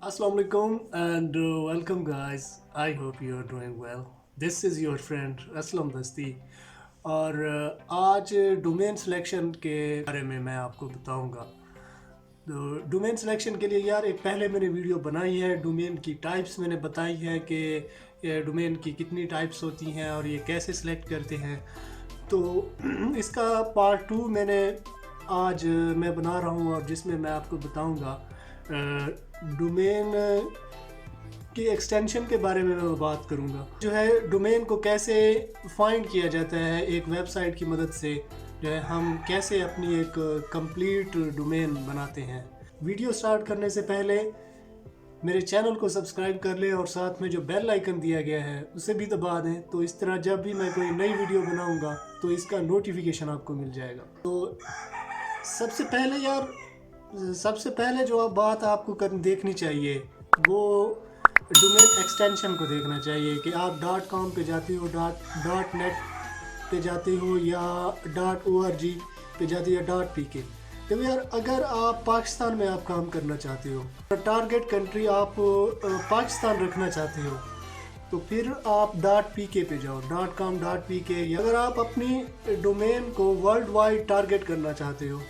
Assalamu alaikum and welcome guys. I hope you are doing well. This is your friend Aslam दस्ती और आज domain selection के बारे में मैं आपको बताऊंगा। तो डोमेन सिलेक्शन के लिए यार एक पहले मैंने वीडियो बनाई है, डोमेन की टाइप्स मैंने बताई है कि डोमेन की कितनी टाइप्स होती हैं और ये कैसे सिलेक्ट करते हैं। तो इसका पार्ट 2 मैंने आज मैं बना रहा हूँ और जिसमें मैं आपको बताऊंगा डोमेन की एक्सटेंशन के बारे में मैं बात करूंगा। जो है डोमेन को कैसे फाइंड किया जाता है एक वेबसाइट की मदद से, जो है हम कैसे अपनी एक कंप्लीट डोमेन बनाते हैं। वीडियो स्टार्ट करने से पहले मेरे चैनल को सब्सक्राइब कर लें और साथ में जो बेल आइकन दिया गया है उसे भी दबा दें, तो इस तरह जब भी मैं कोई नई वीडियो बनाऊंगा तो इसका नोटिफिकेशन आपको मिल जाएगा। तो सबसे पहले जो बात आपको देखनी चाहिए वो डोमेन एक्सटेंशन को देखना चाहिए कि आप .com पे जाते हो, .net पे जाते हो या .org पे जाते हो या .pk। तो यार अगर आप पाकिस्तान में आप काम करना चाहते हो, टारगेट कंट्री आप पाकिस्तान रखना चाहते हो, तो फिर आप .pk पे जाओ, .com .pk। या अगर आप अपनी डोमेन को वर्ल्ड वाइड टारगेट करना चाहते हो,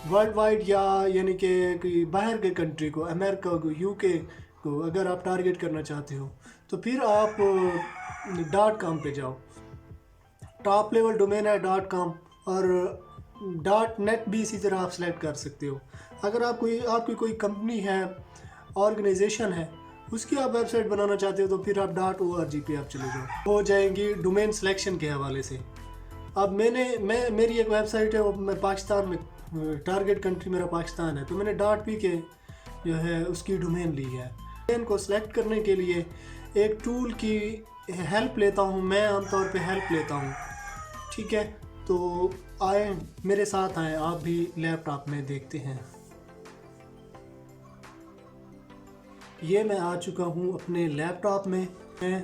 वर्ल्ड वाइड या यानी कि बाहर के कंट्री को, अमेरिका को, यूके को अगर आप टारगेट करना चाहते हो, तो फिर आप .com पे जाओ। टॉप लेवल डोमेन है .com और .net भी इसी तरह आप सेलेक्ट कर सकते हो। अगर आपकी कोई कंपनी है, ऑर्गेनाइजेशन है, उसकी आप वेबसाइट बनाना चाहते हो तो फिर आप .org पे आप चले जाओ। हो जाएंगी डोमेन सिलेक्शन के हवाले से। अब मेरी एक वेबसाइट है, वो मैं पाकिस्तान में, टारगेट कंट्री मेरा पाकिस्तान है, तो मैंने .pk जो है उसकी डोमेन ली है। डोमेन को सिलेक्ट करने के लिए एक टूल की हेल्प लेता हूँ, मैं आमतौर पे हेल्प लेता हूँ, ठीक है। तो आए मेरे साथ आए, आप भी लैपटॉप में देखते हैं। ये मैं आ चुका हूँ अपने लैपटॉप में। मैं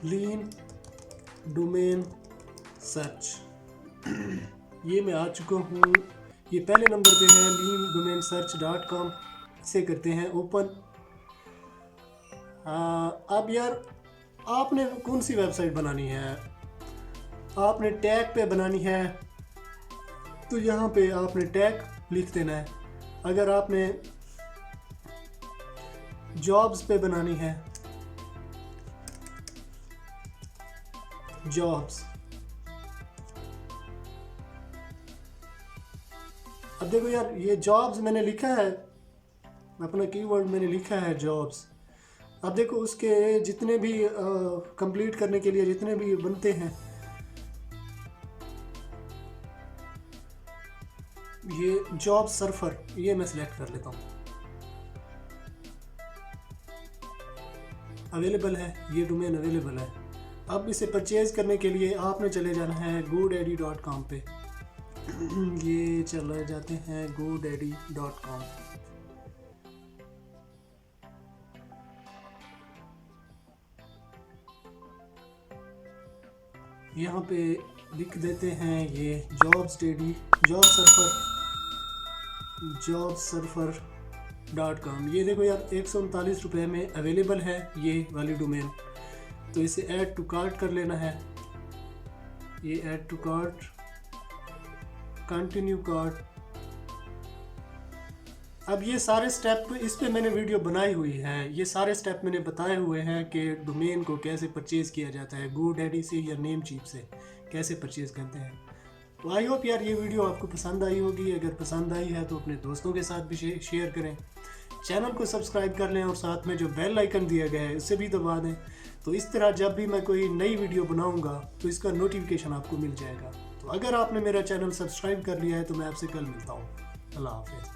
लीन डोमेन सर्च ये मैं आ चुका हूँ। ये पहले नंबर पे है लीन डोमेन सर्च .com। इसे करते हैं ओपन। अब यार आपने कौन सी वेबसाइट बनानी है, आपने टैग पे बनानी है तो यहाँ पे आपने टैग लिख देना है। अगर आपने जॉब्स पे बनानी है, जॉब्स। अब देखो यार, ये जॉब्स मैंने लिखा है, अपना कीवर्ड मैंने लिखा है जॉब्स। अब देखो उसके जितने भी कंप्लीट करने के लिए जितने भी बनते हैं, ये जॉब सर्फर ये मैं सिलेक्ट कर लेता हूँ। अवेलेबल है, ये डोमेन अवेलेबल है। अब इसे परचेज करने के लिए आपने चले जाना है GoDaddy.com पे। ये चले जाते हैं GoDaddy.com। यहाँ पे लिख देते हैं ये jobsurfer.com। ये देखो यार 139 रुपये में अवेलेबल है ये वाली डोमेन। तो इसे ऐड टू कार्ट कर लेना है। ये add to cart, continue cart. अब ये सारे स्टेप इस पे मैंने वीडियो बनाई हुई है, ये सारे स्टेप मैंने बताए हुए हैं कि डोमेन को कैसे परचेज़ किया जाता है, GoDaddy से या नेमचीप से कैसे परचेज़ करते हैं। तो आई होप यार ये वीडियो आपको पसंद आई होगी। अगर पसंद आई है तो अपने दोस्तों के साथ भी शेयर करें, चैनल को सब्सक्राइब कर लें और साथ में जो बेल आइकन दिया गया है उसे भी दबा दें। तो इस तरह जब भी मैं कोई नई वीडियो बनाऊंगा तो इसका नोटिफिकेशन आपको मिल जाएगा। तो अगर आपने मेरा चैनल सब्सक्राइब कर लिया है तो मैं आपसे कल मिलता हूँ। अल्लाह हाफिज़।